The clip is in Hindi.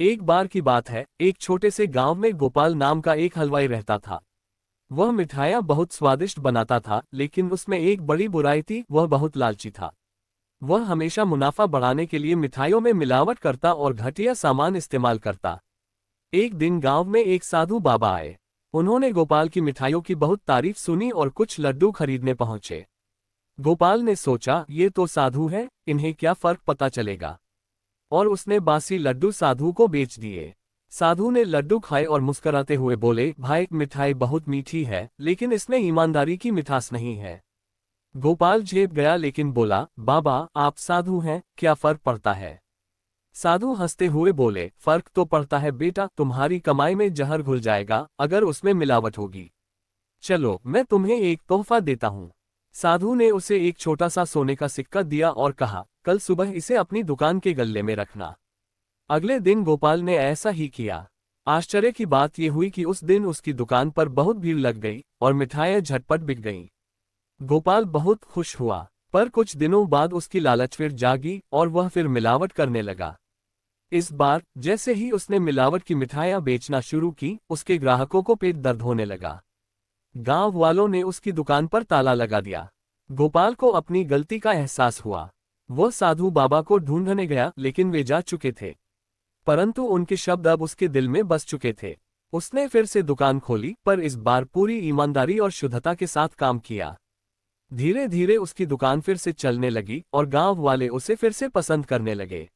एक बार की बात है, एक छोटे से गांव में गोपाल नाम का एक हलवाई रहता था। वह मिठाइयाँ बहुत स्वादिष्ट बनाता था, लेकिन उसमें एक बड़ी बुराई थी, वह बहुत लालची था। वह हमेशा मुनाफा बढ़ाने के लिए मिठाइयों में मिलावट करता और घटिया सामान इस्तेमाल करता। एक दिन गांव में एक साधु बाबा आए। उन्होंने गोपाल की मिठाइयों की बहुत तारीफ सुनी और कुछ लड्डू खरीदने पहुंचे। गोपाल ने सोचा, ये तो साधु है, इन्हें क्या फर्क पता चलेगा। और उसने बासी लड्डू साधु को बेच दिए। साधु ने लड्डू खाए और मुस्कुराते हुए बोले, भाई मिठाई बहुत मीठी है, लेकिन इसमें ईमानदारी की मिठास नहीं है। गोपाल झेप गया लेकिन बोला, बाबा आप साधु हैं, क्या फर्क पड़ता है। साधु हंसते हुए बोले, फर्क तो पड़ता है बेटा, तुम्हारी कमाई में जहर घुल जाएगा अगर उसमें मिलावट होगी। चलो मैं तुम्हें एक तोहफा देता हूँ। साधु ने उसे एक छोटा सा सोने का सिक्का दिया और कहा, कल सुबह इसे अपनी दुकान के गल्ले में रखना। अगले दिन गोपाल ने ऐसा ही किया। आश्चर्य की बात यह हुई कि उस दिन उसकी दुकान पर बहुत भीड़ लग गई और मिठाइयाँ झटपट बिक गईं। गोपाल बहुत खुश हुआ, पर कुछ दिनों बाद उसकी लालच फिर जागी और वह फिर मिलावट करने लगा। इस बार जैसे ही उसने मिलावट की मिठाइयाँ बेचना शुरू की, उसके ग्राहकों को पेट दर्द होने लगा। गांव वालों ने उसकी दुकान पर ताला लगा दिया। गोपाल को अपनी गलती का एहसास हुआ। वो साधु बाबा को ढूंढने गया, लेकिन वे जा चुके थे। परंतु उनके शब्द अब उसके दिल में बस चुके थे। उसने फिर से दुकान खोली, पर इस बार पूरी ईमानदारी और शुद्धता के साथ काम किया। धीरे धीरे उसकी दुकान फिर से चलने लगी और गांव वाले उसे फिर से पसंद करने लगे।